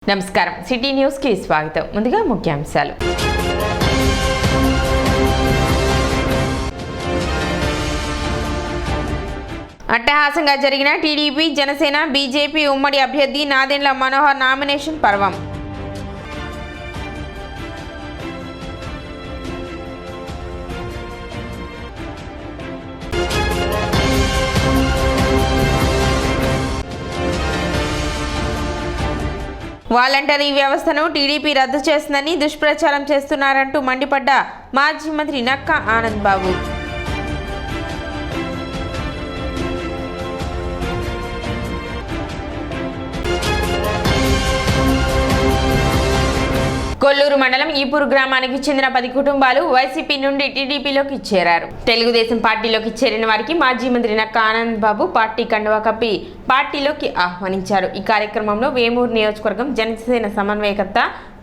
నమస్కారం city news కి స్వాగతం. ముందుగా ముఖ్యాంశాలు. అట్టహాసంగా జరిగిన టీడీపీ జనసేన బీజేపీ ఉమ్మడి అభ్యర్థి నాదెండ్ల మనోహర్ నామినేషన్ పర్వం. వాలంటరీ వ్యవస్థను టీడీపీ రద్దు చేస్తుందని దుష్ప్రచారం చేస్తున్నారంటూ మండిపడ్డ మాజీ మంత్రి నక్కా ఆనంద్ బాబు. కొల్లూరు మండలం ఈపూరు గ్రామానికి చెందిన 10 కుటుంబాలు వైసీపీ నుండి టీడీపీలోకి చేరారు. తెలుగుదేశం పార్టీలోకి చేరిన వారికి మాజీ మంత్రి నక్కా ఆనంద్ బాబు పార్టీ కండువా కప్పి పార్టీలోకి ఆహ్వానించారు. ఈ కార్యక్రమంలో వేమూరు నియోజకవర్గం జనసేన సమన్వయకర్త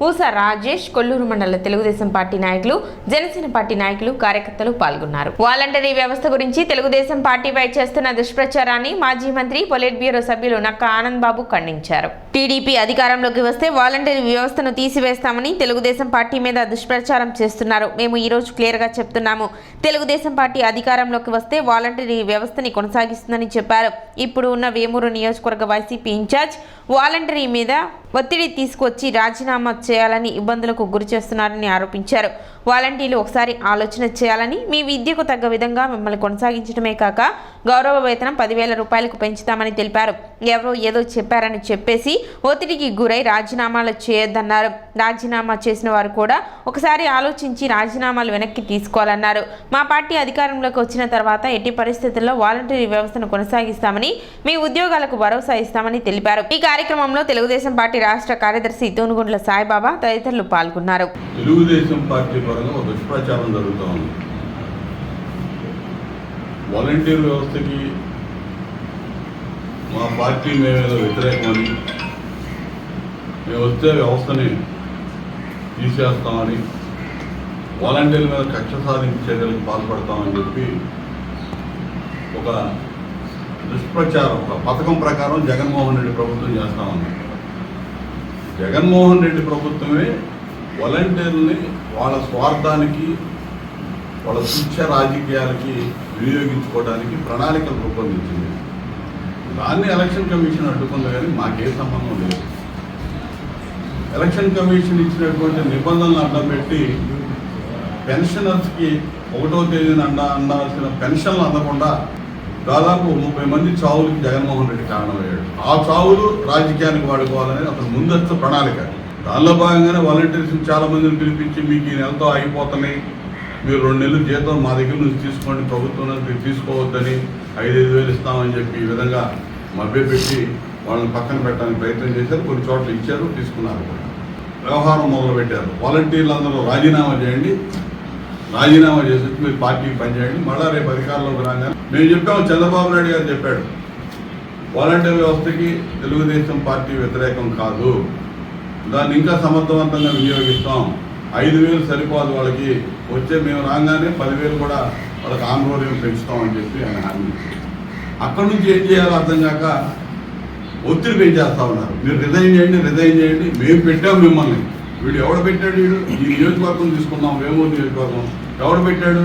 ఊస రాజేష్, కొల్లూరు మండల తెలుగుదేశం పార్టీ నాయకులు, జనసేన పార్టీ నాయకులు, కార్యకర్తలు పాల్గొన్నారు. వాలంటరీ వ్యవస్థ గురించి తెలుగుదేశం పార్టీపై చేస్తున్న దుష్ప్రచారాన్ని మాజీ మంత్రి పొలిట్ బ్యూరో సభ్యులు నక్కా ఆనంద్ బాబు ఖండించారు. టీడీపీ అధికారంలోకి వస్తే వాలంటరీ వ్యవస్థను తీసివేస్తామని తెలుగుదేశం పార్టీ మీద దుష్ప్రచారం చేస్తున్నారు. మేము ఈ రోజు క్లియర్ గా చెప్తున్నాము. తెలుగుదేశం పార్టీ అధికారంలోకి వస్తే వాలంటరీ వ్యవస్థని కొనసాగిస్తుందని చెప్పారు. ఇప్పుడు ఉన్న వేమూరు నియోజకవర్గ వైసీపీ ఇన్ఛార్జ్ వాలంటరీ మీద ఒత్తిడి తీసుకొచ్చి రాజీనామా చేయాలని ఇబ్బందులకు గురి చేస్తున్నారని ఆరోపించారు. వాలంటీర్లు ఒకసారి ఆలోచన చేయాలని, మీ విద్యకు తగ్గ విధంగా మిమ్మల్ని కొనసాగించడమే కాక గౌరవ వేతనం 10,000 రూపాయలకు పెంచుతామని తెలిపారు. ఎవరో ఏదో చెప్పారని చెప్పేసి ఒత్తిడికి గురై రాజీనామాలు చేయొద్దన్నారు. రాజీనామా చేసిన వారు కూడా ఒకసారి ఆలోచించి రాజీనామాలు వెనక్కి తీసుకోవాలన్నారు. మా పార్టీ అధికారంలోకి వచ్చిన తర్వాత ఎట్టి పరిస్థితుల్లో వాలంటరీ వ్యవస్థను కొనసాగిస్తామని, మీ ఉద్యోగాలకు భరోసా ఇస్తామని తెలిపారు. ఈ కార్యక్రమంలో తెలుగుదేశం పార్టీ రాష్ట్ర కార్యదర్శి తూనుగుండ్ల సాయిబాబా తదితరులు పాల్గొన్నారు. తెలుగుదేశం పార్టీ పరంగా ఒక దుష్ప్రచారం జరుగుతూ ఉంది. వాలంటీర్ వ్యవస్థకి మా పార్టీ మీద వ్యతిరేకమని, మేము వస్తే వ్యవస్థని తీసేస్తామని, వాలంటీర్ల మీద కక్ష సాధించే చర్యలకు పాల్పడతామని చెప్పి ఒక దుష్ప్రచారం, ఒక పథకం ప్రకారం జగన్మోహన్ రెడ్డి ప్రభుత్వం చేస్తూ ఉంది. జగన్మోహన్ రెడ్డి ప్రభుత్వమే వాలంటీర్లని వాళ్ళ స్వార్థానికి, వాళ్ళ శిక్ష రాజకీయాలకి వినియోగించుకోవడానికి ప్రణాళికలు రూపొందించింది. దాన్ని ఎలక్షన్ కమిషన్ అడ్డుకుంది, కానీ మాకే సంబంధం లేదు. ఎలక్షన్ కమిషన్ ఇచ్చినటువంటి నిబంధనలు అడ్డం పెట్టి పెన్షనర్స్కి 1వ తేదీన అందాల్సిన పెన్షన్లు అందకుండా దాదాపు 30 మంది చావులకి జగన్మోహన్ రెడ్డి కారణమయ్యాడు. ఆ చావులు రాజకీయానికి వాడుకోవాలనేది అతను ముందస్తు ప్రణాళిక. దానిలో భాగంగానే వాలంటీర్స్ చాలా మందిని పిలిపించి, మీకు ఈ నెలతో అయిపోతున్నాయి, మీరు 2 నెలలు జీతం మా దగ్గర నుంచి తీసుకోండి, ప్రభుత్వం నుంచి తీసుకోవద్దని 5,000 ఇస్తామని చెప్పి ఈ విధంగా మభ్యపెట్టి వాళ్ళని పక్కన పెట్టడానికి ప్రయత్నం చేశారు. కొన్ని చోట్ల ఇచ్చారు, తీసుకున్నారు కూడా. వ్యవహారం మొదలుపెట్టారు. వాలంటీర్లు అందరూ రాజీనామా చేయండి, రాజీనామా చేసి మీరు పార్టీకి పనిచేయండి, మళ్ళా రేపు అధికారంలోకి రాగానే మేము చెప్పాము. చంద్రబాబు నాయుడు గారు చెప్పాడు, వాలంటీర్ వ్యవస్థకి తెలుగుదేశం పార్టీ వ్యతిరేకం కాదు, దాన్ని ఇంకా సమర్థవంతంగా వినియోగిస్తాం, 5,000 సరిపోదు వాళ్ళకి, వచ్చే మేము రాగానే 10,000 కూడా వాళ్ళకి ఆందోళన పెంచుతామని చెప్పి ఆయన హామీ ఇచ్చారు. అక్కడి నుంచి ఏం చేయాలో అర్థం కాక ఒత్తిడి పెంచేస్తా ఉన్నారు. మీరు రిజైన్ చేయండి, మేము పెట్టాము మిమ్మల్ని. వీడు ఎవడు పెట్టాడు? వీడు ఈ నియోజకవర్గం తీసుకున్నాం, వేమూరు నియోజకవర్గం. ఎవడు పెట్టాడు?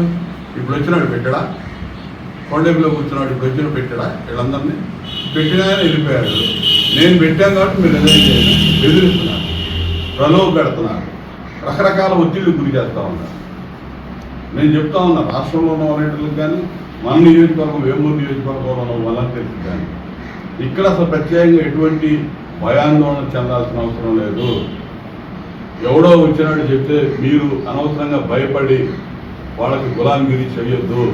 ఇప్పుడు వచ్చినాడు పెట్టాడా? కొండేపులో కూర్చున్నాడు, ఇప్పుడు వచ్చిన పెట్టాడా? వీళ్ళందరినీ పెట్టినాయని వెళ్ళిపోయాడు. నేను పెట్టాను కాబట్టి మీరు రిజైన్ చేయండి, బెదిరిస్తున్నారు, ప్రలోభ పెడుతున్నారు, రకరకాల ఒత్తిళ్లు గురి చేస్తూ ఉన్నారు. నేను చెప్తా ఉన్నా, రాష్ట్రంలో ఉన్న వాలంటీర్లకు కానీ, మన నియోజకవర్గం వేమూరు నియోజకవర్గంలో ఉన్న వాలంటీర్లకు కానీ ఇక్కడ అసలు ప్రత్యేకంగా ఎటువంటి భయాందోళన చెందాల్సిన అవసరం లేదు. ఎవడో వచ్చినట్టు చెప్తే మీరు అనవసరంగా భయపడి వాళ్ళకి గులాంగిరి చేయొద్దు.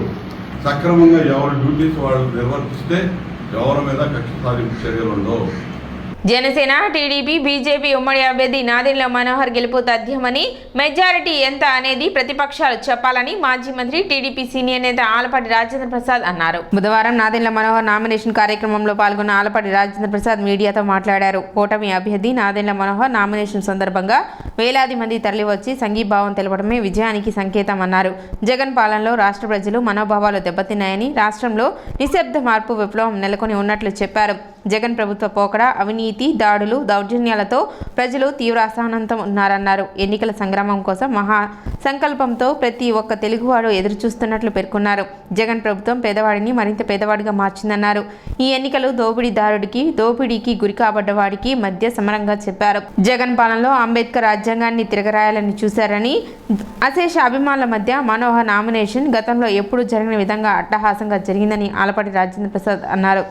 సక్రమంగా ఎవరి డ్యూటీస్ వాళ్ళు నిర్వర్తిస్తే ఎవరి మీద కక్ష సాధింపు చర్యలు ఉండవు. జనసేన టీడీపీ బీజేపీ ఉమ్మడి అభ్యర్థి నాదెండ్ల మనోహర్ గెలుపు తథ్యమని, మెజారిటీ ఎంత అనేది ప్రతిపక్షాలు చెప్పాలని మాజీ మంత్రి టీడీపీ సీనియర్ నేత ఆలపాటి రాజేంద్ర ప్రసాద్ అన్నారు. బుధవారం నాదెండ్ల మనోహర్ నామినేషన్ కార్యక్రమంలో పాల్గొన్న ఆలపాటి రాజేంద్ర ప్రసాద్ మీడియాతో మాట్లాడారు. కూటమి అభ్యర్థి నాదెండ్ల మనోహర్ నామినేషన్ సందర్భంగా వేలాది మంది తరలివచ్చి సంఘీభావం తెలపడమే విజయానికి సంకేతం అన్నారు. జగన్ పాలనలో రాష్ట్ర ప్రజలు మనోభావాలు దెబ్బతిన్నాయని, రాష్ట్రంలో నిశ్శబ్ద మార్పు విప్లవం నెలకొని ఉన్నట్లు చెప్పారు. జగన్ ప్రభుత్వ పోకడ, అవినీతి, దాడులు, దౌర్జన్యాలతో ప్రజలు తీవ్ర అసహనంతో ఉన్నారన్నారు. ఎన్నికల సంగ్రామం కోసం మహా సంకల్పంతో ప్రతి ఒక్క తెలుగువాడు ఎదురుచూస్తున్నట్లు పేర్కొన్నారు. జగన్ ప్రభుత్వం పేదవాడిని మరింత పేదవాడిగా మార్చిందన్నారు. ఈ ఎన్నికలు దోపిడీకి గురి కాబడ్డవాడికి మధ్య సమరంగా చెప్పారు. జగన్ పాలనలో అంబేద్కర్ రాజ్యాంగాన్ని తిరగరాయాలని చూశారని, అశేష అభిమానుల మధ్య మనోహర్ నామినేషన్ గతంలో ఎప్పుడూ జరిగిన విధంగా అట్టహాసంగా జరిగిందని ఆలపాటి రాజేంద్ర ప్రసాద్ అన్నారు.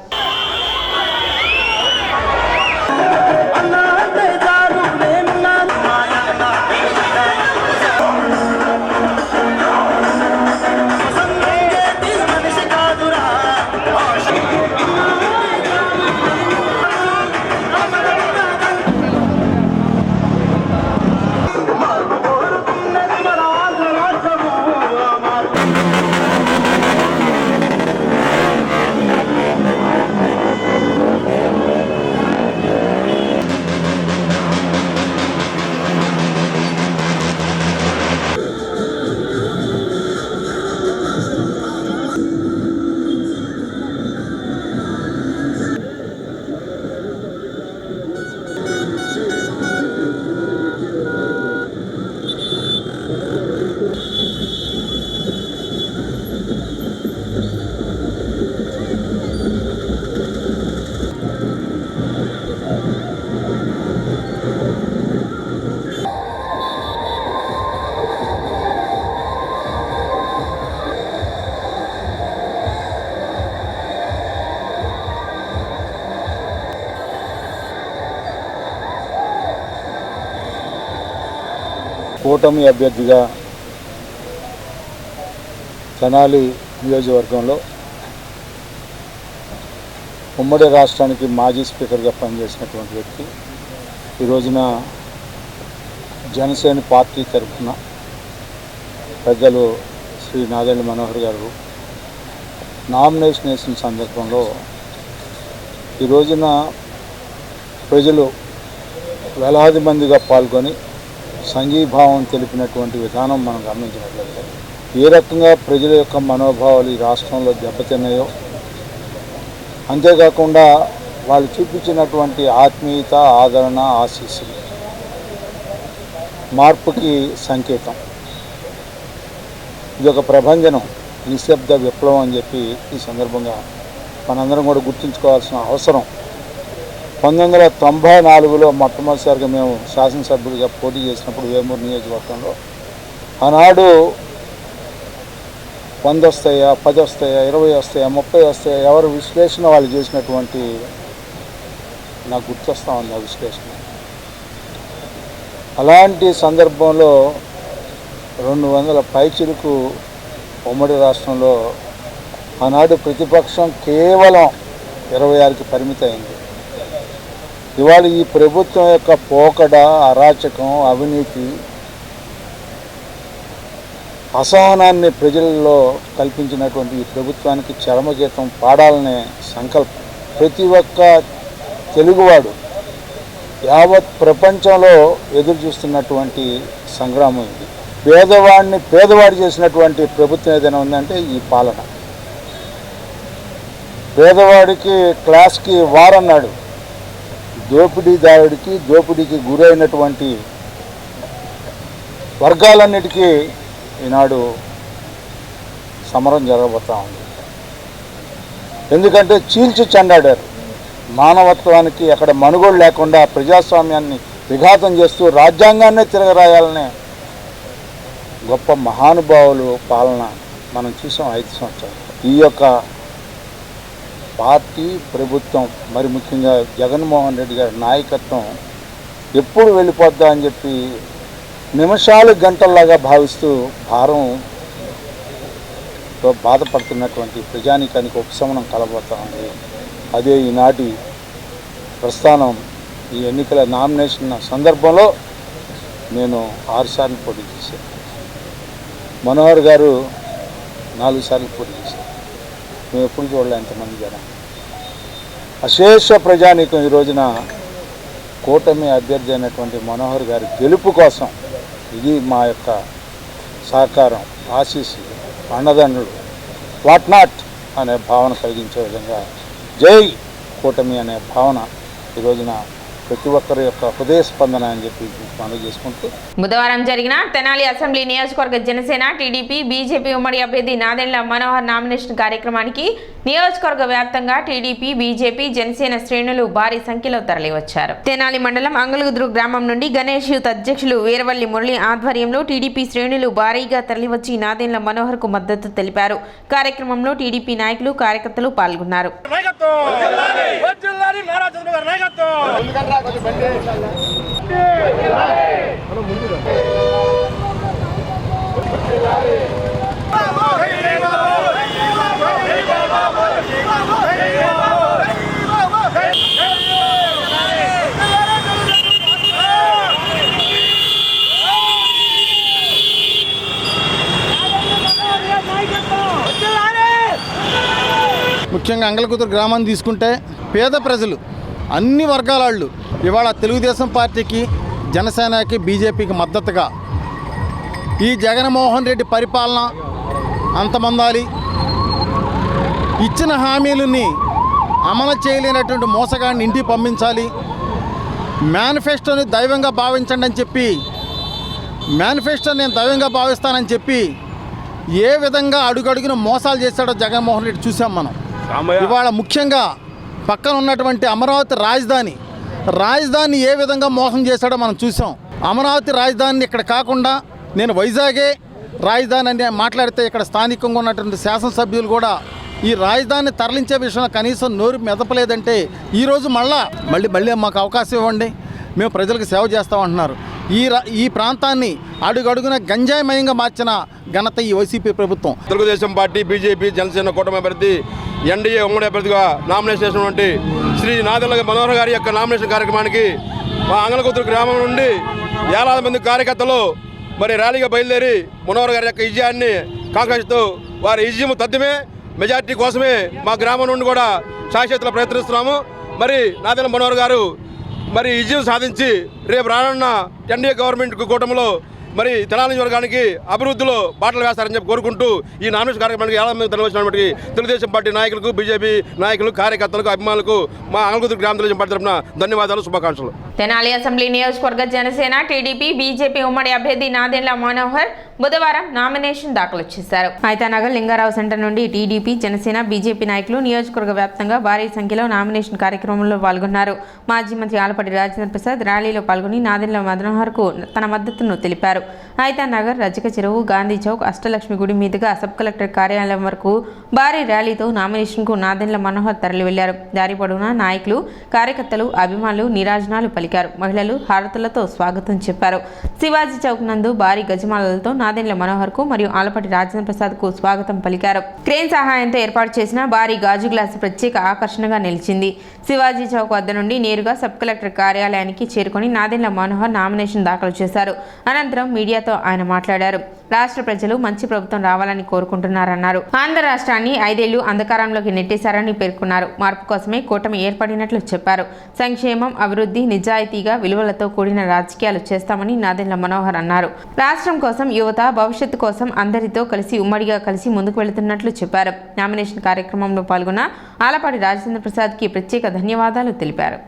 కూటమి అభ్యర్థిగా తెనాలి నియోజకవర్గంలో ఉమ్మడి రాష్ట్రానికి మాజీ స్పీకర్గా పనిచేసినటువంటి వ్యక్తి ఈ రోజున జనసేన పార్టీ తరఫున పెద్దలు శ్రీ నాదెండ్ల మనోహర్ గారు నామినేషన్ వేసిన సందర్భంలో ఈ రోజున ప్రజలు వేలాది మందిగా పాల్గొని సంఘీభావం తెలిపినటువంటి విధానం మనం గమనించినట్లయితే ఏ రకంగా ప్రజల యొక్క మనోభావాలు ఈ రాష్ట్రంలో దెబ్బతిన్నాయో, అంతేకాకుండా వాళ్ళు చూపించినటువంటి ఆత్మీయత, ఆదరణ, ఆశీస్సులు మార్పుకి సంకేతం. ఇది ఒక ప్రభంజనం, నిశ్శబ్ద విప్లవం అని చెప్పి ఈ సందర్భంగా మనందరం కూడా గుర్తుంచుకోవాల్సిన అవసరం. 1994లో మొట్టమొదటిసారిగా మేము శాసనసభ్యుడిగా పోటీ చేసినప్పుడు వేమూరు నియోజకవర్గంలో ఆనాడు 100 వస్తాయా, 10 వస్తాయా, 20 వస్తాయా, 30 వస్తాయా, ఎవరు విశ్లేషణ వాళ్ళు చేసినటువంటి నాకు గుర్తొస్తా ఉంది ఆ విశ్లేషణ. అలాంటి సందర్భంలో 200 పైచిలకు ఉమ్మడి రాష్ట్రంలో ఆనాడు ప్రతిపక్షం కేవలం 26కి పరిమితమైంది. ఇవాళ ఈ ప్రభుత్వం యొక్క పోకడ, అరాచకం, అవినీతి, అసహనాన్ని ప్రజల్లో కల్పించినటువంటి ఈ ప్రభుత్వానికి చరమగీతం పాడాలనే సంకల్పం ప్రతి ఒక్క తెలుగువాడు యావత్ ప్రపంచంలో ఎదురు చూస్తున్నటువంటి సంగ్రామం ఇది. పేదవాడిని పేదవాడు చేసినటువంటి ప్రభుత్వం ఏదైనా ఉందంటే ఈ పాలన. పేదవాడికి క్లాస్కి వారన్నాడు, దోపిడీకి గురైనటువంటి వర్గాలన్నిటికీ ఈనాడు సమరం జరగబోతూ ఉంది. ఎందుకంటే చీల్చి చెండాడారు. మానవత్వానికి అక్కడ మనుగోడు లేకుండా ప్రజాస్వామ్యాన్ని విఘాతం చేస్తూ రాజ్యాంగాన్నే తిరగరాయాలనే గొప్ప మహానుభావులు పాలన మనం చూసాం 5 సంవత్సరాలు. ఈ యొక్క పార్టీ, ప్రభుత్వం, మరి ముఖ్యంగా జగన్మోహన్ రెడ్డి గారి నాయకత్వం ఎప్పుడు వెళ్ళిపోద్దా అని చెప్పి నిమిషాలు గంటల్లాగా భావిస్తూ భారంతో బాధపడుతున్నటువంటి ప్రజానీకానికి ఉపశమనం కలబోతూ ఉంది. అదే ఈనాటి ప్రస్థానం. ఈ ఎన్నికల నామినేషన్ సందర్భంలో నేను 6 సార్లు పోటీ చేశాను. మనోహర్ గారు 4 సార్లు పోటీ చేశారు. మేము ఎప్పుడు చూడలే ఎంతమంది జనం. అశేష ప్రజానీకం ఈ రోజున కూటమి అభ్యర్థి అయినటువంటి మనోహర్ గారి గెలుపు కోసం ఇది మా యొక్క సహకారం, ఆశీస్సులు, అండదండలు, వాట్ నాట్ అనే భావన కలిగించే విధంగా జై కూటమి అనే భావన ఈ రోజున ప్రతి ఒక్కరి యొక్క హృదయ స్పందన అని చెప్పి మనం చేసుకుంటూ బుధవారం జరిగిన తెనాలి అసెంబ్లీ నియోజకవర్గ జనసేన టీడీపీ బీజేపీ ఉమ్మడి అభ్యర్థి నాదెండ్ల మనోహర్ నామినేషన్ కార్యక్రమానికి నియోజకవర్గ వ్యాప్తంగా టీడీపీ బీజేపీ జనసేన శ్రేణులు భారీ సంఖ్యలో తరలివచ్చారు. తెనాలి మండలం అంగలుగుదురు గ్రామం నుండి గణేష్ యూత్ అధ్యక్షులు వీరవల్లి మురళి ఆధ్వర్యంలో టీడీపీ శ్రేణులు భారీగా తరలివచ్చి నాదెండ్ల మనోహర్ కు మద్దతు తెలిపారు. కార్యక్రమంలో టీడీపీ నాయకులు కార్యకర్తలు పాల్గొన్నారు. ముఖ్యంగా అంగలకుదురు గ్రామాన్ని తీసుకుంటే పేద ప్రజలు అన్ని వర్గాల వాళ్ళు ఇవాళ తెలుగుదేశం పార్టీకి జనసేనకి బీజేపీకి మద్దతుగా ఈ జగన్మోహన్ రెడ్డి పరిపాలన అంతమందాలి, ఇచ్చిన హామీలని అమలు చేయలేనటువంటి మోసగాడిని ఇంటికి పంపించాలి, మేనిఫెస్టోని దైవంగా భావించండి అని చెప్పి మేనిఫెస్టోని నేను దైవంగా భావిస్తానని చెప్పి ఏ విధంగా అడుగడుగున మోసాలు చేశాడో జగన్మోహన్ రెడ్డి చూసాం మనం. ఇవాళ ముఖ్యంగా పక్కన ఉన్నటువంటి అమరావతి రాజధాని ఏ విధంగా మోసం చేశాడో మనం చూసాం. అమరావతి రాజధానిని ఇక్కడ కాకుండా నేను వైజాగే రాజధాని అని మాట్లాడితే ఇక్కడ స్థానికంగా ఉన్నటువంటి శాసనసభ్యులు కూడా ఈ రాజధానిని తరలించే విషయంలో కనీసం నోరు మెదపలేదంటే ఈరోజు మళ్ళీ మాకు అవకాశం ఇవ్వండి, మేము ప్రజలకు సేవ చేస్తామంటున్నారు. ఈ ప్రాంతాన్ని అడుగడుగున గంజాయిమయంగా మార్చిన ఘనత ఈ వైసీపీ ప్రభుత్వం. తెలుగుదేశం పార్టీ బీజేపీ జనసేన కూటమి అభ్యర్థి ఎన్డీఏ ఉమ్మడి అభ్యర్థిగా నామినేషన్ చేసినటువంటి శ్రీ నాదెండ్ల మనోహర్ గారి యొక్క నామినేషన్ కార్యక్రమానికి మా అంగలకుదురు గ్రామం నుండి వేలాది మంది కార్యకర్తలు మరి ర్యాలీగా బయలుదేరి మనోహర్ గారి యొక్క విజయాన్ని కాంక్షిస్తూ వారి విజయం తథ్యమే మెజార్టీ కోసమే మా గ్రామం నుండి కూడా శాశ్వతలో ప్రయత్నిస్తున్నాము. మరి నాదెండ్ల మనోహర్ గారు మరి విజయం సాధించి రేపు రానున్న ఎన్డీఏ గవర్నమెంట్ కూటమిలో మరి తెనాలి నియోజకవర్గానికి అభివృద్ధిలో బాటలు వేస్తారని చెప్పి కోరుకుంటూ ఈ నామినేషన్ కార్యక్రమానికి ఎలా మంది తరలివచ్చినటువంటి తెలుగుదేశం పార్టీ నాయకులకు, బీజేపీ నాయకులు, కార్యకర్తలకు, అభిమానులకు మా అంగలకుదురు గ్రామ తెలుగుదేశం పార్టీ తరఫున ధన్యవాదాలు, శుభాకాంక్షలు. తెనాలి అసెంబ్లీ నియోజకవర్గ జనసేన టీడీపీ బీజేపీ ఉమ్మడి అభ్యర్థి నాదెండ్ల మనోహర్ బుధవారం నామినేషన్ దాఖలు చేశారు. ఐతానగర్ లింగారావు సెంటర్ నుండి టీడీపీ జనసేన బీజేపీ నాయకులు నియోజకవర్గ వ్యాప్తంగా భారీ సంఖ్యలో నామినేషన్ కార్యక్రమంలో పాల్గొన్నారు. మాజీ మంత్రి ఆలపాటి రాజేంద్ర ప్రసాద్ ర్యాలీలో పాల్గొని నాదెండ్ల మనోహర్ కు తన మద్దతును తెలిపారు. ఐతానగర్, రజక చెరువు, గాంధీ చౌక్, అష్టలక్ష్మి గుడి మీదుగా సబ్ కలెక్టర్ కార్యాలయం వరకు భారీ ర్యాలీతో నామినేషన్ కు నాదెండ్ల మనోహర్ తరలి వెళ్లారు. దారి పొడవునా నాయకులు, కార్యకర్తలు, అభిమానులు నీరాజనాలు పలికారు. మహిళలు హారతులతో స్వాగతం చెప్పారు. శివాజీ చౌక్ నందు భారీ గజమాలలతో నాదెండ్ల మనోహర్ కు మరియు ఆలపాటి రాజేంద్ర ప్రసాద్ కు స్వాగతం పలికారు. క్రేన్ సహాయంతో ఏర్పాటు చేసిన భారీ గాజు గ్లాసు ప్రత్యేక ఆకర్షణగా నిలిచింది. శివాజీ చౌక్ వద్ద నుండి నేరుగా సబ్ కలెక్టర్ కార్యాలయానికి చేరుకొని నాదెండ్ల మనోహర్ నామినేషన్ దాఖలు చేశారు. అనంతరం మీడియాతో ఆయన మాట్లాడారు. రాష్ట్ర ప్రజలు మంచి ప్రభుత్వం రావాలని కోరుకుంటున్నారన్నారు. ఆంధ్ర రాష్ట్రాన్ని 5 ఏళ్లు అంధకారంలోకి నెట్టేశారని పేర్కొన్నారు. మార్పు కోసమే కూటమి ఏర్పడినట్లు చెప్పారు. సంక్షేమం, అభివృద్ధి, నిజాయితీగా విలువలతో కూడిన రాజకీయాలు చేస్తామని నాదెండ్ల మనోహర్ అన్నారు. రాష్ట్రం కోసం, యువత భవిష్యత్తు కోసం అందరితో కలిసి ఉమ్మడిగా కలిసి ముందుకు వెళుతున్నట్లు చెప్పారు. నామినేషన్ కార్యక్రమంలో పాల్గొన్న ఆలపాటి రాజేంద్ర ప్రసాద్ కి ప్రత్యేక ధన్యవాదాలు తెలిపారు.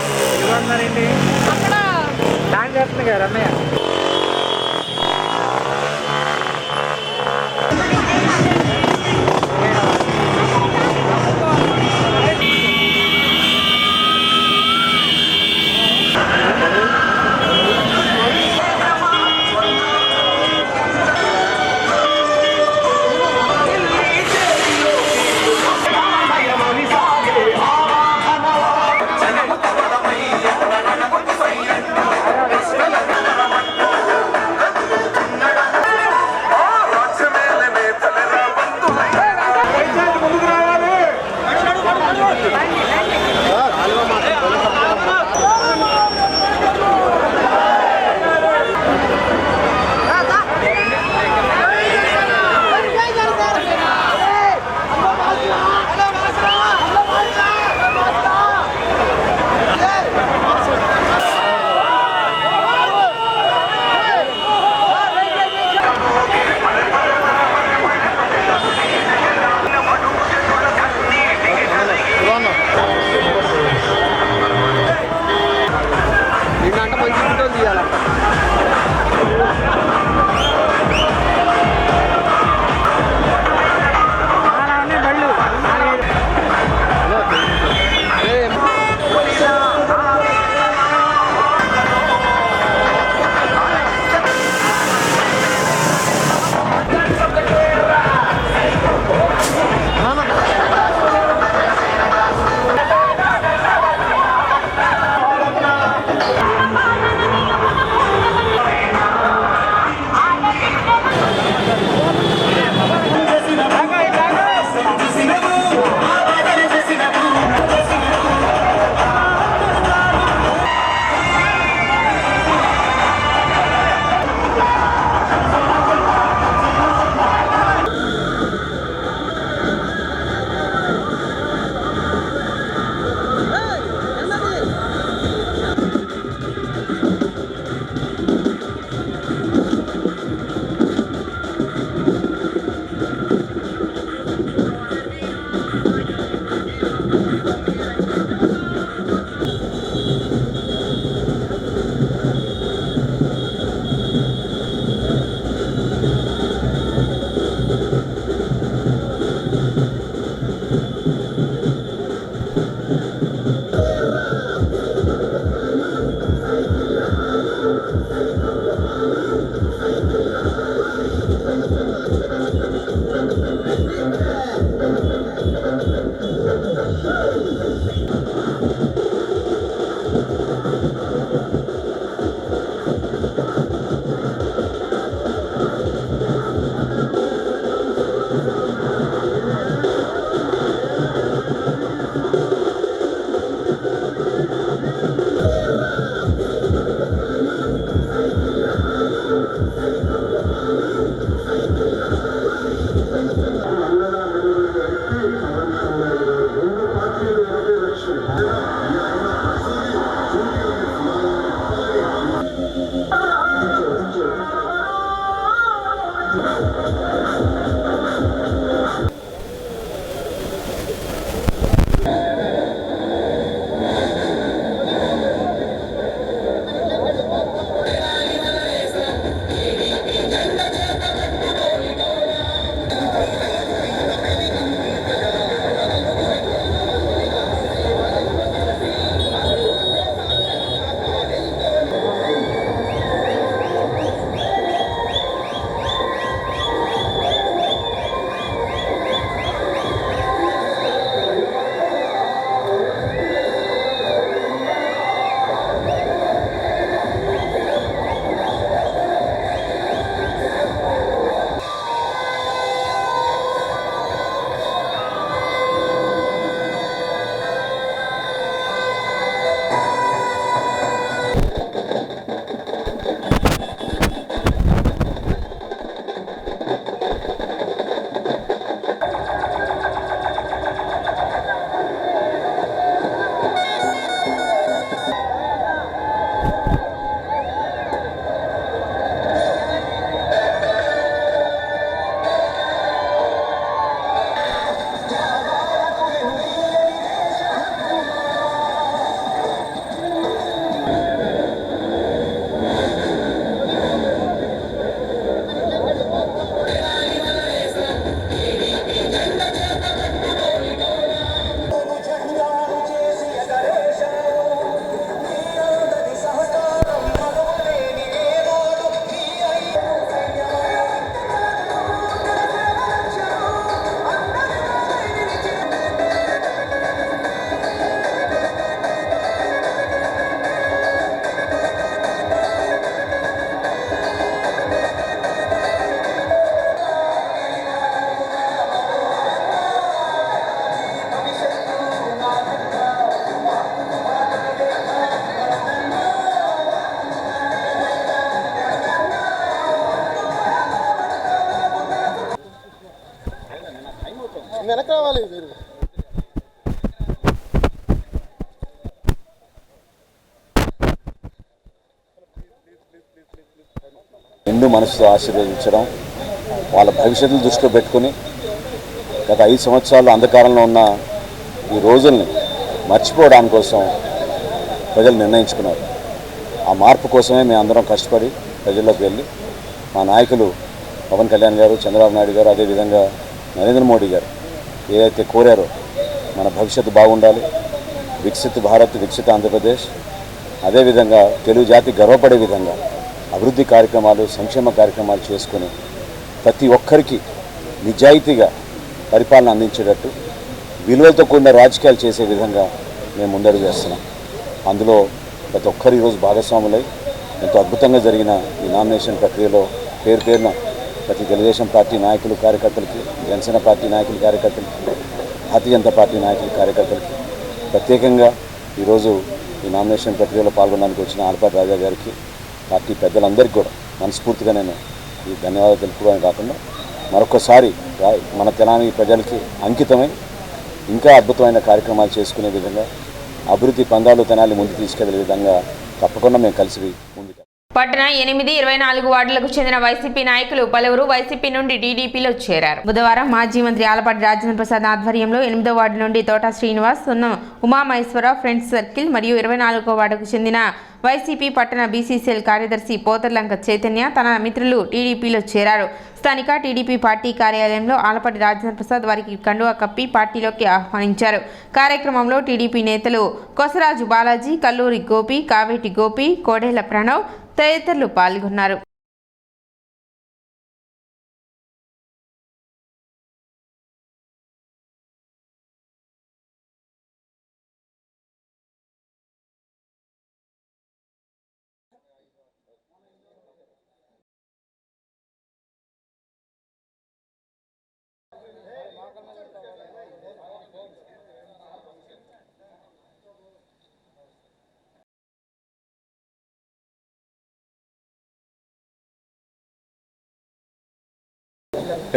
వెనక రావాలి మీరు. నిండు మనసుతో ఆశీర్వదించడం, వాళ్ళ భవిష్యత్తును దృష్టిలో పెట్టుకుని గత 5 సంవత్సరాలు అంధకారంలో ఉన్న ఈ రోజుల్ని మర్చిపోవడానికి కోసం ప్రజలు నిర్ణయించుకున్నారు. ఆ మార్పు కోసమే మేము అందరం కష్టపడి ప్రజల్లోకి వెళ్ళి మా నాయకులు పవన్ కళ్యాణ్ గారు, చంద్రబాబు నాయుడు గారు, అదేవిధంగా నరేంద్ర మోడీ గారు ఏదైతే కోరారో మన భవిష్యత్తు బాగుండాలి, వికసిత్ భారత్, వికసిత ఆంధ్రప్రదేశ్, అదేవిధంగా తెలుగు జాతి గర్వపడే విధంగా అభివృద్ధి కార్యక్రమాలు, సంక్షేమ కార్యక్రమాలు చేసుకుని ప్రతి ఒక్కరికి నిజాయితీగా పరిపాలన అందించేటట్టు విలువలతో కూడిన రాజకీయాలు చేసే విధంగా మేము ముందడుగు వేస్తున్నాం. అందులో ప్రతి ఒక్కరు ఈరోజు భాగస్వాములై ఎంతో అద్భుతంగా జరిగిన ఈ నామినేషన్ ప్రక్రియలో పేరు పేరున ప్రతి తెలుగుదేశం పార్టీ నాయకులు కార్యకర్తలకి, జనసేన పార్టీ నాయకులు కార్యకర్తలకి, భారతీయ జనతా పార్టీ నాయకులు కార్యకర్తలకి, ప్రత్యేకంగా ఈరోజు ఈ నామినేషన్ ప్రక్రియలో పాల్గొనడానికి వచ్చిన ఆలపాటి రాజా గారికి, పార్టీ పెద్దలందరికీ కూడా మనస్ఫూర్తిగా నేను ఈ ధన్యవాదాలు తెలుపుకోవడం కాకుండా మరొకసారి మన తెలంగాణ ప్రజలకి అంకితమై ఇంకా అద్భుతమైన కార్యక్రమాలు చేసుకునే విధంగా, అభివృద్ధి పందాలు తెనాలి ముందుకు తీసుకెళ్లే విధంగా తప్పకుండా మేము కలిసి ముందుకు. పట్టణ 8, 24 వార్డులకు చెందిన వైసీపీ నాయకులు పలువురు వైసీపీ నుండి టీడీపీలో చేరారు. బుధవారం మాజీ మంత్రి ఆలపాటి రాజేంద్ర ప్రసాద్ ఆధ్వర్యంలో 8వ వార్డు నుండి తోట శ్రీనివాస్, సున్నం ఉమామహేశ్వర ఫ్రెండ్స్ సర్కిల్ మరియు 24వ వార్డుకు చెందిన వైసీపీ పట్టణ బీసీసీఎల్ కార్యదర్శి పోతర్లంక చైతన్య తన మిత్రులు టీడీపీలో చేరారు. స్థానిక టీడీపీ పార్టీ కార్యాలయంలో ఆలపాటి రాజేంద్ర ప్రసాద్ వారికి కండువా కప్పి పార్టీలోకి ఆహ్వానించారు. కార్యక్రమంలో టీడీపీ నేతలు కొసరాజు బాలాజీ, కల్లూరి గోపి, కావేటి గోపి, కోడేల ప్రణవ్ తదితరులు పాల్గొన్నారు.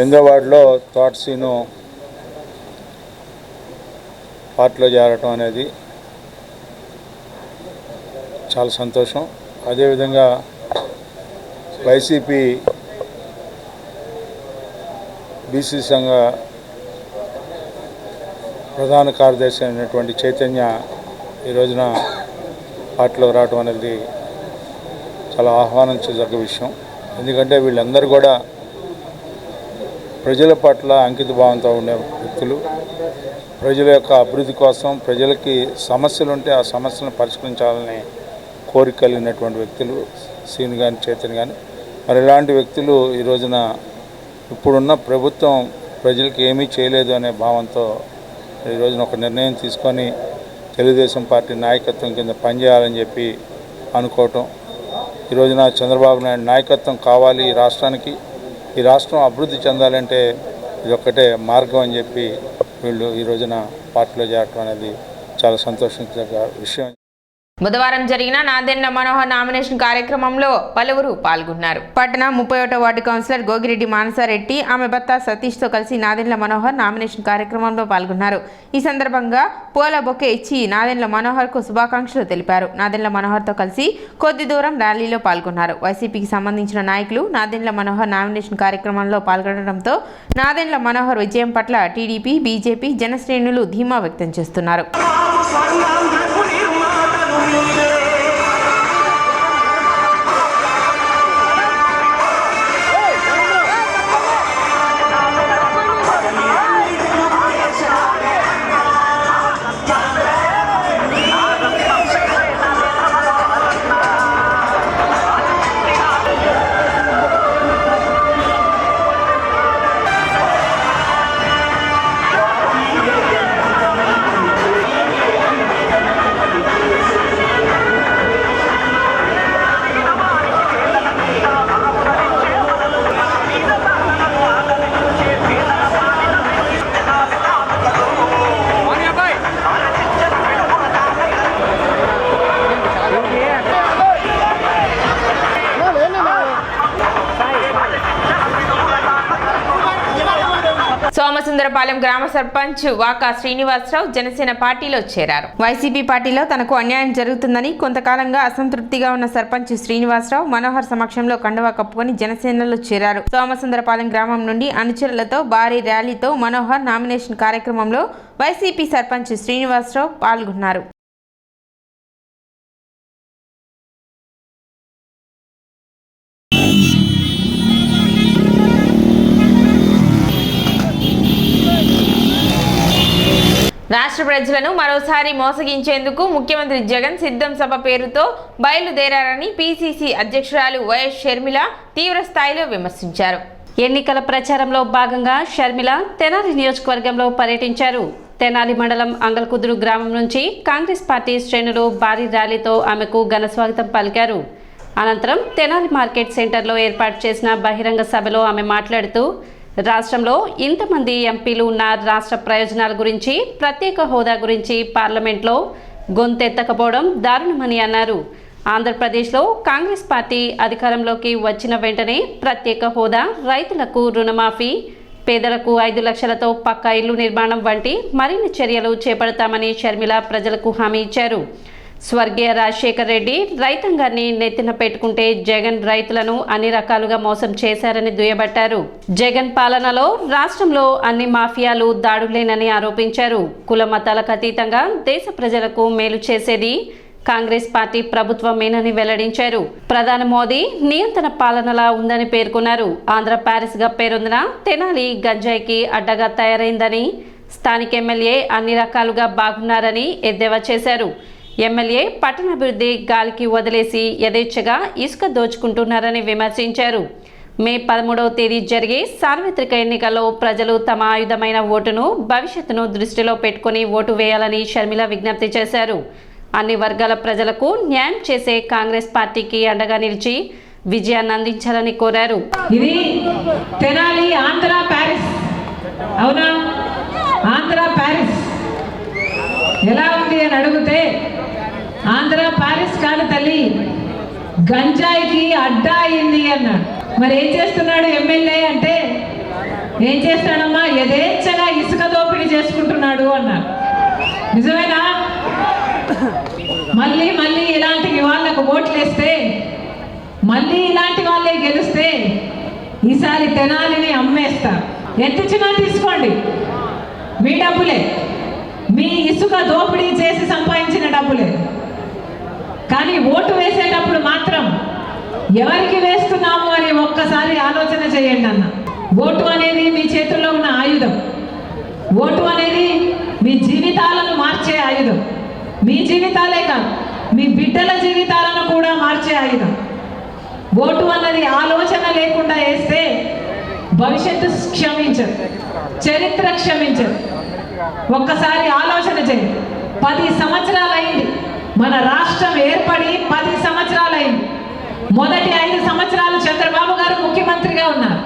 ఎనిమిదో వార్డులో తోట సీను పార్టీలో చేరటం అనేది చాలా సంతోషం. అదేవిధంగా వైసీపీ బీసీ సంఘ ప్రధాన కార్యదర్శి అయినటువంటి చైతన్య ఈ రోజున పార్టీలో రావటం అనేది చాలా ఆహ్వానించదగ్గ విషయం. ఎందుకంటే వీళ్ళందరూ కూడా ప్రజల పట్ల అంకిత భావంతో ఉండే వ్యక్తులు, ప్రజల యొక్క అభివృద్ధి కోసం, ప్రజలకి సమస్యలు ఉంటే ఆ సమస్యలను పరిష్కరించాలని కోరిక కలిగినటువంటి వ్యక్తులు సీన్ కానీ చైతన్య కానీ. మరి ఇలాంటి వ్యక్తులు ఈ రోజున ఇప్పుడున్న ప్రభుత్వం ప్రజలకు ఏమీ చేయలేదు అనే భావంతో ఈ రోజున ఒక నిర్ణయం తీసుకొని తెలుగుదేశం పార్టీ నాయకత్వం కింద పనిచేయాలని చెప్పి అనుకోవటం. ఈ రోజున చంద్రబాబు నాయుడు నాయకత్వం కావాలి ఈ రాష్ట్రానికి, ఈ రాష్ట్రం అభివృద్ధి చెందాలంటే ఇది ఒక్కటే మార్గం అని చెప్పి వీళ్ళు ఈ రోజున పార్టీలో చేరటం అనేది చాలా సంతోషించదగ్గ విషయం. బుధవారం జరిగిన నాదెండ్ల మనోహర్ నామినేషన్ కార్యక్రమంలో పలువురు పాల్గొన్నారు. పట్టణ 31వ వార్డు కౌన్సిలర్ గోగిరెడ్డి మానసారెడ్డి, ఆమె భర్త సతీష్తో కలిసి నాదెండ్ల మనోహర్ నామినేషన్ కార్యక్రమంలో పాల్గొన్నారు. ఈ సందర్భంగా పూల బొకే ఇచ్చి నాదెండ్ల మనోహర్కు శుభాకాంక్షలు తెలిపారు. నాదెండ్ల మనోహర్తో కలిసి కొద్ది దూరం ర్యాలీలో పాల్గొన్నారు. వైసీపీకి సంబంధించిన నాయకులు నాదెండ్ల మనోహర్ నామినేషన్ కార్యక్రమంలో పాల్గొనడంతో నాదెండ్ల మనోహర్ విజయం పట్ల టీడీపీ, బీజేపీ జనశ్రేణులు ధీమా వ్యక్తం చేస్తున్నారు. సోమసుందరపాలెం గ్రామ సర్పంచ్ వాకా శ్రీనివాసరావు జనసేన పార్టీలో చేరారు. వైసీపీ పార్టీలో తనకు అన్యాయం జరుగుతుందని కొంతకాలంగా అసంతృప్తిగా ఉన్న సర్పంచ్ శ్రీనివాసరావు మనోహర్ సమక్షంలో కండువా కప్పుకొని జనసేనలో చేరారు. సోమసుందరపాలెం గ్రామం నుండి అనుచరులతో భారీ ర్యాలీతో మనోహర్ నామినేషన్ కార్యక్రమంలో వైసీపీ సర్పంచ్ శ్రీనివాసరావు పాల్గొన్నారు. రాష్ట్ర ప్రజలను మరోసారి మోసగించేందుకు ముఖ్యమంత్రి జగన్ సిద్ధం సభ పేరుతో బయలుదేరారని పీసీసీ అధ్యక్షురాలు వైఎస్ షర్మిల తీవ్ర స్థాయిలో విమర్శించారు. ఎన్నికల ప్రచారంలో భాగంగా షర్మిల తెనాలి నియోజకవర్గంలో పర్యటించారు. తెనాలి మండలం అంగల్కుదురు గ్రామం నుంచి కాంగ్రెస్ పార్టీ శ్రేణులు భారీ ర్యాలీతో ఆమెకు ఘన స్వాగతం పలికారు. అనంతరం తెనాలి మార్కెట్ సెంటర్లో ఏర్పాటు చేసిన బహిరంగ సభలో ఆమె మాట్లాడుతూ రాష్ట్రంలో ఇంతమంది ఎంపీలు ఉన్న రాష్ట్ర ప్రయోజనాల గురించి, ప్రత్యేక హోదా గురించి పార్లమెంట్లో గొంతెత్తకపోవడం దారుణమని అన్నారు. ఆంధ్రప్రదేశ్లో కాంగ్రెస్ పార్టీ అధికారంలోకి వచ్చిన వెంటనే ప్రత్యేక హోదా, రైతులకు రుణమాఫీ, పేదలకు 5 లక్షలతో పక్కా ఇల్లు నిర్మాణం వంటి మరిన్ని చర్యలు చేపడతామని షర్మిల ప్రజలకు హామీ ఇచ్చారు. స్వర్గీయ రాజశేఖర్ రెడ్డి రైతాంగాన్ని నెత్తిన పెట్టుకుంటే జగన్ రైతులను అన్ని రకాలుగా మోసం చేశారని దుయ్యబట్టారు. జగన్ పాలనలో రాష్ట్రంలో అన్ని మాఫియాలు దాడులేనని ఆరోపించారు. కుల మతాలకు అతీతంగా దేశ ప్రజలకు మేలు చేసేది కాంగ్రెస్ పార్టీ ప్రభుత్వమేనని వెల్లడించారు. ప్రధాని మోదీ నియంత్రణ పాలనలా ఉందని పేర్కొన్నారు. ఆంధ్ర ప్యారిస్గా పేరొందిన తెనాలి గంజాయికి అడ్డగా తయారైందని, స్థానిక ఎమ్మెల్యే అన్ని రకాలుగా బాగున్నారని ఎద్దేవా చేశారు. ఎమ్మెల్యే పట్టణాభివృద్ధి గాలికి వదిలేసి యథేచ్ఛగా ఇసుక దోచుకుంటున్నారని విమర్శించారు. మే 13వ తేదీ జరిగే సార్వత్రిక ఎన్నికల్లో ప్రజలు తమ ఆయుధమైన ఓటును, భవిష్యత్తును దృష్టిలో పెట్టుకుని ఓటు వేయాలని షర్మిల విజ్ఞప్తి చేశారు. అన్ని వర్గాల ప్రజలకు న్యాయం చేసే కాంగ్రెస్ పార్టీకి అండగా నిలిచి విజయాన్ని అందించాలని కోరారు. ఇది తెనాలి ఆంధ్ర ప్యారిస్, అవునా? ఆంధ్ర ప్యారిస్ ఎలా ఉంది అని అడిగితే ఆంధ్ర ప్యారిస్ కాదు తల్లి, గంజాయికి అడ్డా అయింది అన్నాడు. మరి ఏం చేస్తున్నాడు ఎమ్మెల్యే అంటే, ఏం చేస్తాడమ్మా, యథేచ్ఛగా ఇసుక దోపిడీ చేసుకుంటున్నాడు అన్నాడు. నిజమేనా? మళ్ళీ మళ్ళీ ఇలాంటి వాళ్ళకు ఓట్లు వేస్తే, మళ్ళీ ఇలాంటి వాళ్ళే గెలిస్తే ఈసారి తెనాలిని అమ్మేస్తారు. ఎంత ఇచ్చినా తీసుకోండి, మీ డబ్బులే, మీ ఇసుక దోపిడీ చేసి సంపాదించిన డబ్బులే. కానీ ఓటు వేసేటప్పుడు మాత్రం ఎవరికి వేస్తున్నాము అని ఒక్కసారి ఆలోచన చేయండి అన్న. ఓటు అనేది మీ చేతుల్లో ఉన్న ఆయుధం. ఓటు అనేది మీ జీవితాలను మార్చే ఆయుధం. మీ జీవితాలే కాదు, మీ బిడ్డల జీవితాలను కూడా మార్చే ఆయుధం. ఓటు అన్నది ఆలోచన లేకుండా వేస్తే భవిష్యత్తు క్షమించదు, చరిత్ర క్షమించదు. ఒక్కసారి ఆలోచన చేయండి. 10 సంవత్సరాలు అయింది మన రాష్ట్రం ఏర్పడి, 10 సంవత్సరాలు అయింది. మొదటి 5 సంవత్సరాలు చంద్రబాబు గారు ముఖ్యమంత్రిగా ఉన్నారు.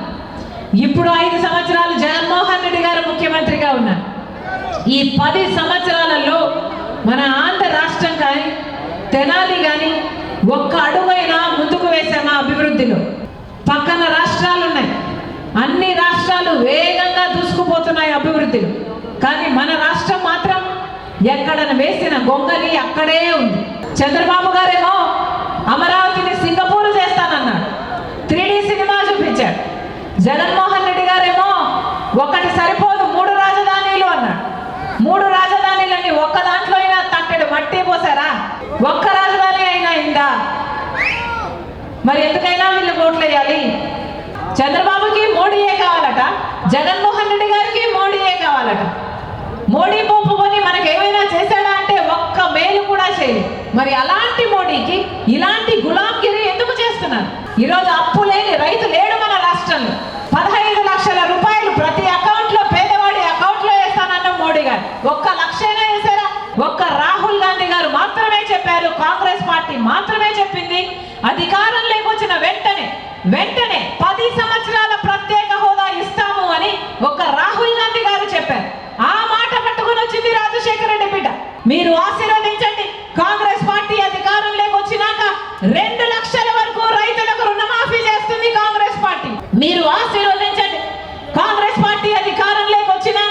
ఇప్పుడు 5 సంవత్సరాలు జగన్మోహన్ రెడ్డి గారు ముఖ్యమంత్రిగా ఉన్నారు. ఈ 10 సంవత్సరాలలో మన ఆంధ్ర రాష్ట్రం కానీ, తెనాలి కానీ ఒక్క అడుగైనా ముందుకు వేసామా అభివృద్ధిలో? పక్కన రాష్ట్రాలు ఉన్నాయి, అన్ని రాష్ట్రాలు వేగంగా దూసుకుపోతున్నాయి అభివృద్ధిలో. కానీ మన రాష్ట్రం మాత్రం ఎక్కడ వేసిన గొంగలి అక్కడే ఉంది. చంద్రబాబు గారేమో అమరావతిని సింగపూర్ చేస్తానన్నాడు, 3D సినిమా చూపించాడు. జగన్మోహన్ రెడ్డి గారేమో ఒకటి సరిపోదు 3 రాజధానులు అన్నాడు. 3 రాజధానులని ఒక్క దాంట్లో అయినా తట్టెడు మట్టి పోసారా? ఒక్క రాజధాని అయినా అయిందా? మరి ఎందుకైనా వీళ్ళు ఓట్లు వేయాలి? చంద్రబాబుకి మోడీయే కావాలట, జగన్మోహన్ రెడ్డి గారికి మోడీయే కావాలట. మోడీ పోపుకొని మనకి ఏమైనా చేశాడా అంటే ఒక్క మేలు కూడా చేయలేదు. మరి అలాంటి మోడీకి ఇలాంటి గులాంగిరి ఎందుకు చేస్తున్నారు? ఈరోజు అప్పు లేని రైతు లేడు మన రాష్ట్రంలో. 15 లక్షల రూపాయలు ప్రతి అకౌంట్లో, పేదవాడి అకౌంట్లో వేస్తానన్న మోడీ గారు ఒక్క లక్షైనా వేసారా? ఒక్క రాహుల్ గాంధీ గారు మాత్రమే చెప్పారు, కాంగ్రెస్ పార్టీ మాత్రమే చెప్పింది. అధికారంలోకి వచ్చిన వెంటనే 10 సంవత్సరాల ప్రత్యేక హోదా ఇస్తాము అని ఒక రాహుల్ గాంధీ గారు చెప్పారు. ఆ మాట పట్టుకుని వచ్చింది రాజశేఖర రెడ్డి బిడ్డ. మీరు ఆశీర్వదించండి. కాంగ్రెస్ పార్టీ అధికారంలోకి వచ్చినాక 2 లక్షల వరకు రైతులకు రుణమాఫీ చేస్తుంది కాంగ్రెస్ పార్టీ. మీరు ఆశీర్వదించండి. కాంగ్రెస్ పార్టీ అధికారంలోకి వచ్చినాక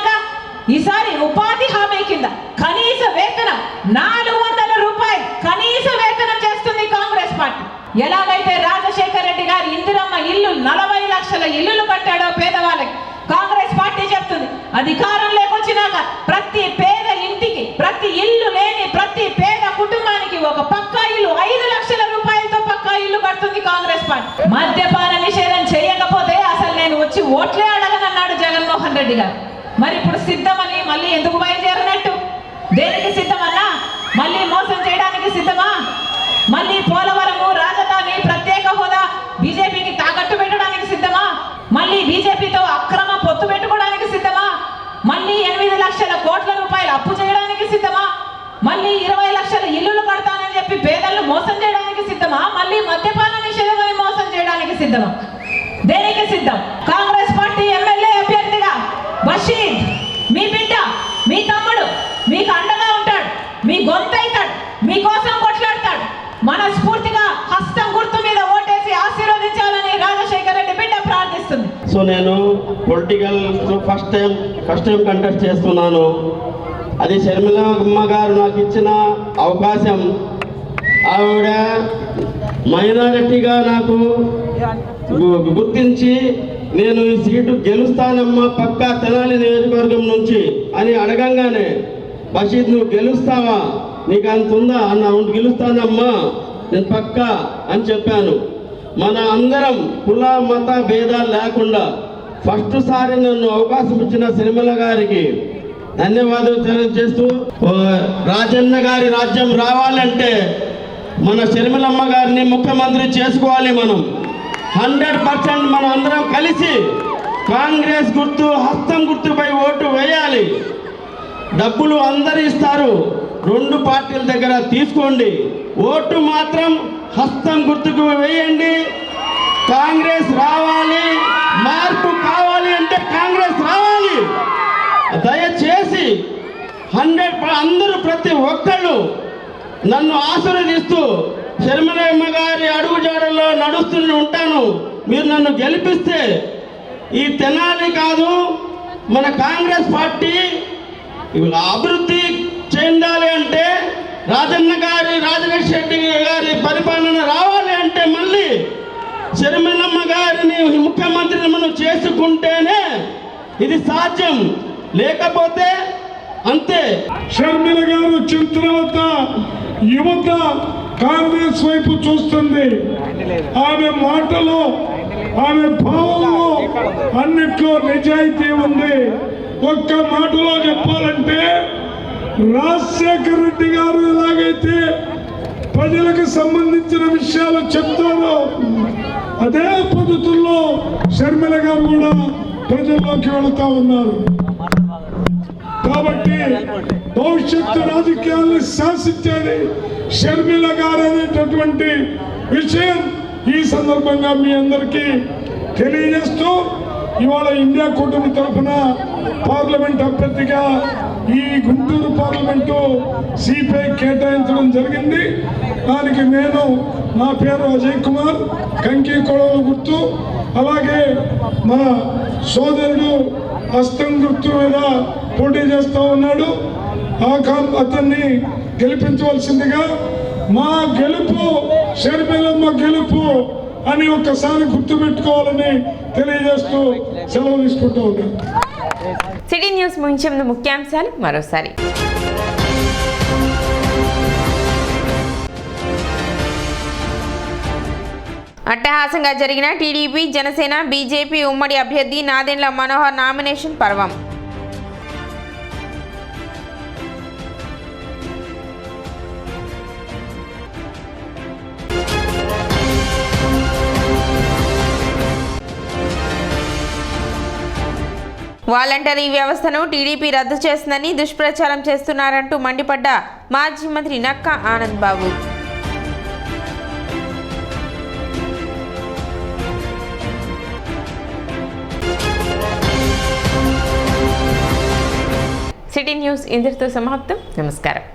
ఎలాగైతే రాజశేఖర రెడ్డి గారు ఇందిరమ్మ ఇల్లు 40 లక్షల ఇల్లులు కట్టాడో పేదవాళ్ళకి, కాంగ్రెస్ పార్టీ చెప్తుంది అధికారంలోకి వచ్చినాక ప్రతి పేద ఇంటికి, ప్రతి ఇల్లు లేని ప్రతి పేద కుటుంబానికి ఒక పక్కా ఇల్లు 5 లక్షల రూపాయలతో పక్కా ఇల్లు కడుతుంది కాంగ్రెస్ పార్టీ. మద్యపాన నిషేధం చేయకపోతే అసలు నేను వచ్చి ఓట్లే అడగనన్నాడు జగన్మోహన్ రెడ్డి గారు. మరి ఇప్పుడు సిద్ధమని మళ్ళీ ఎందుకు బయలుదేరినట్టు? దేనికి సిద్ధమన్నా? మళ్ళీ మోసం చేయడానికి సిద్ధమా? మళ్ళీ పోలవరము, రాజధాని, ప్రత్యేక హోదా బీజేపీకి తాకట్టు పెట్టడానికి సిద్ధమా? మళ్ళీ బీజేపీతో అక్రమ పొత్తు పెట్టుకోవడానికి సిద్ధమా? మళ్ళీ 8 లక్షల కోట్ల రూపాయలు అప్పు చేయడానికి సిద్ధమా? మళ్ళీ 20 లక్షల ఇల్లులు కడతానని చెప్పి పేదలను మోసం చేయడానికి సిద్ధమా? మళ్ళీ మద్యపాన నిషేధమని మోసం చేయడానికి సిద్ధమా? దేనికి సిద్ధం? కాంగ్రెస్ పార్టీ ఎమ్మెల్యే అభ్యర్థిగా బషీర్, మీ బిడ్డ, మీ తమ్ముడు మీకు అండగా ఉంటాడు, మీ గొంతైతాడు, మీకోసం కొట్లాడతాడు. మనస్ఫూర్తిగా హస్తం గుర్తు మీద ఓటేసి ఆశీర్వదించాలని రాజశేఖర రెడ్డి బిడ్డ ప్రార్థిస్తుంది. సో నేను పొలిటికల్ ఫస్ట్ టైం కంటెస్ట్ చేస్తున్నాను. అది షర్మిలమ్మ గారు నాకు ఇచ్చిన అవకాశం. ఆవిడ మైనారిటీగా నాకు గుర్తించి నేను ఈ సీటు గెలుస్తానమ్మా పక్కా తెనాలి నియోజకవర్గం నుంచి అని అడగంగానే, బషీద్ నువ్వు గెలుస్తావా, నీకు అంత ఉందా అన్న, గెలుస్తానమ్మా నేను పక్కా అని చెప్పాను. మన అందరం కుల మత భేదాలు లేకుండా ఫస్ట్ సారి నన్ను అవకాశం ఇచ్చిన షర్మిల గారికి ధన్యవాదాలు తెలియజేస్తూ, రాజన్న గారి రాజ్యం రావాలంటే మన షర్మిలమ్మ గారిని ముఖ్యమంత్రి చేసుకోవాలి. మనం 100% మనం అందరం కలిసి కాంగ్రెస్ గుర్తు, హస్తం గుర్తుపై ఓటు వేయాలి. డబ్బులు అందరు ఇస్తారు, 2 పార్టీల దగ్గర తీసుకోండి, ఓటు మాత్రం హస్తం గుర్తుకు వేయండి. కాంగ్రెస్ రావాలి, మార్పు కావాలి అంటే కాంగ్రెస్ రావాలి. దయచేసి 100 అందరూ ప్రతి ఒక్కళ్ళు నన్ను ఆశీర్వదిస్తూ షర్మిలమ్మ గారి అడుగుజాడల్లో నడుస్తూ ఉంటాను. మీరు నన్ను గెలిపిస్తే ఈ తెనాలి కాదు, మన కాంగ్రెస్ పార్టీ అభివృద్ధి చెందాలి అంటే, రాజన్న గారి, రాజశేఖర రెడ్డి గారి పరిపాలన రావాలి అంటే మళ్ళీ షర్మిలమ్మ గారిని ముఖ్యమంత్రిని మనం చేసుకుంటేనే ఇది సాధ్యం, లేకపోతే అంతే. షర్మిల గారు వచ్చిన తర్వాత యువత కాంగ్రెస్ వైపు చూస్తుంది. ఆమె మాటలో, ఆమె భావంలో అన్నిట్లో నిజాయితీ ఉంది. ఒక్క మాటలో చెప్పాలంటే, రాజశేఖర రెడ్డి గారు ఎలాగైతే ప్రజలకు సంబంధించిన విషయాలు చెప్తారో అదే పద్ధతుల్లో షర్మిల గారు కూడా ప్రజల్లోకి వెళుతూ ఉన్నారు. కాబట్టి భవిష్యత్తు రాజకీయాలను శాసించేది షర్మిల గారు అనేటటువంటి విషయం ఈ సందర్భంగా మీ అందరికీ తెలియజేస్తూ, ఇవాళ ఇండియా కూటమి తరఫున పార్లమెంట్ అభ్యర్థిగా ఈ గుంటూరు పార్లమెంటు సిపిఐ కేటాయించడం జరిగింది. దానికి నేను, నా పేరు అజయ్ కుమార్, కంకి కొడవల గుర్తు, అలాగే మా సోదరుడు హస్తం గుర్తు మీద పోటీ చేస్తూ ఉన్నాడు. అతన్ని గెలిపించవలసిందిగా, మా గెలుపు షర్మిలమ్మ గెలుపు అని ఒక్కసారి గుర్తుపెట్టుకోవాలని తెలియజేస్తూ సెలవు తీసుకుంటూ ఉన్నాను. సిటీ న్యూస్ ముగించే ముందు ముఖ్యాంశాలు మరోసారి. అట్టహాసంగా జరిగిన టీడీపీ, జనసేన, బీజేపీ ఉమ్మడి అభ్యర్థి నాదెండ్ల మనోహర్ నామినేషన్ పర్వం. వాలంటరీ వ్యవస్థను టీడీపీ రద్దు చేస్తుందని దుష్ప్రచారం చేస్తున్నారంటూ మండిపడ్డ మాజీ మంత్రి నక్కా ఆనంద్ బాబు. సిటీ న్యూస్ ఇంతటితో సమాప్తం. నమస్కారం.